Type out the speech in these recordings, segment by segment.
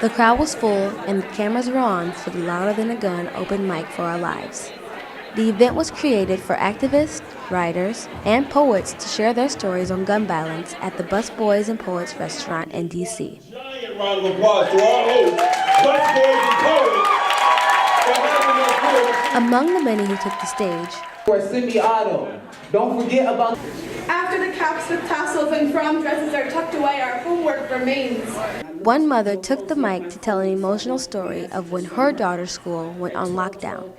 The crowd was full and the cameras were on for the Louder Than a Gun open mic for our lives. The event was created for activists, writers, and poets to share their stories on gun violence at the Bus Boys and Poets restaurant in D.C. Giant round of applause to all those Bus Boys and Poets for having us here. Among the many who took the stage for semi-auto. Don't forget about... After the caps with tassels and prom dresses are tucked away, our homework remains. One mother took the mic to tell an emotional story of when her daughter's school went on lockdown.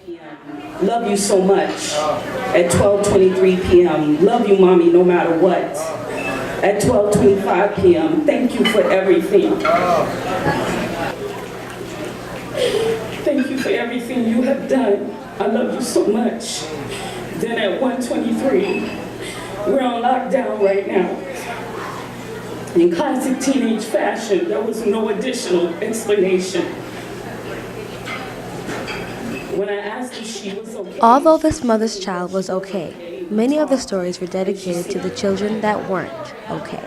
Love you so much. At 12:23 p.m. Love you, Mommy, no matter what. At 12:25 p.m. Thank you for everything. Thank you for everything you have done. I love you so much. Then at 1:23, we're on lockdown right now. In classic teenage fashion, there was no additional explanation. When I asked if she was okay. Although this mother's child was okay, many of the stories were dedicated to the children that weren't okay.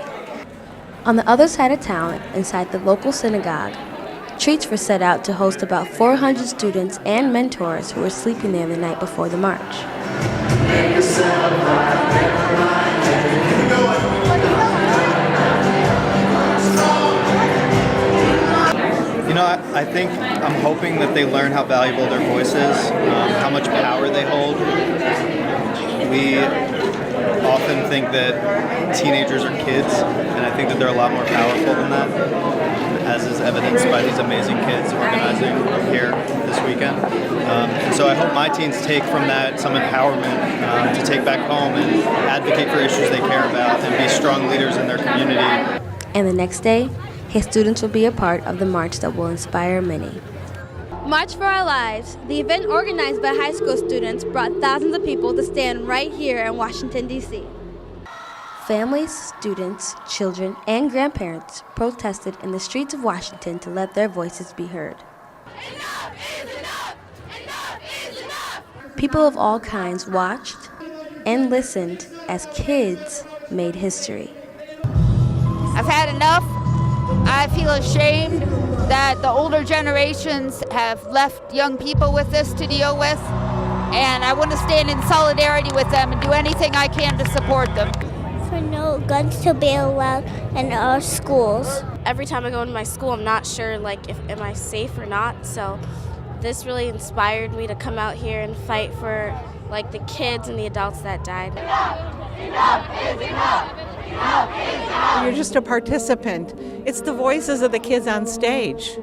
On the other side of town, inside the local synagogue, treats were set out to host about 400 students and mentors who were sleeping there the night before the march. You know, I'm hoping that they learn how valuable their voice is, how much power they hold. We often think that teenagers are kids, and I think that they're a lot more powerful than that, as is evidenced by these amazing kids organizing here this weekend. And so I hope my teens take from that some empowerment to take back home and advocate for issues they care about and be strong leaders in their community. And the next day, his students will be a part of the march that will inspire many. March for Our Lives, the event organized by high school students, brought thousands of people to stand right here in Washington, D.C. Families, students, children, and grandparents protested in the streets of Washington to let their voices be heard. Enough is enough! Enough is enough! People of all kinds watched and listened as kids made history. I've had enough. I feel ashamed that the older generations have left young people with this to deal with, and I want to stand in solidarity with them and do anything I can to support them. For no guns to be allowed in our schools. Every time I go into my school, I'm not sure if am I safe or not, so this really inspired me to come out here and fight for the kids and the adults that died. Enough is enough! Enough is enough! You're just a participant. It's the voices of the kids on stage.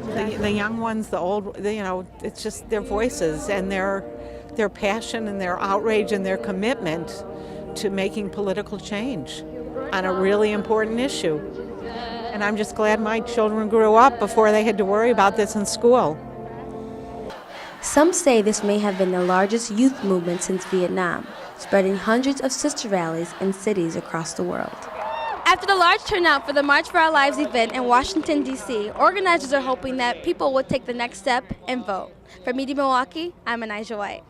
The young ones, the old, it's just their voices and their passion and their outrage and their commitment to making political change on a really important issue. And I'm just glad my children grew up before they had to worry about this in school. Some say this may have been the largest youth movement since Vietnam, spreading hundreds of sister rallies in cities across the world. After the large turnout for the March for Our Lives event in Washington, D.C., organizers are hoping that people will take the next step and vote. For Media Milwaukee, I'm Anijah White.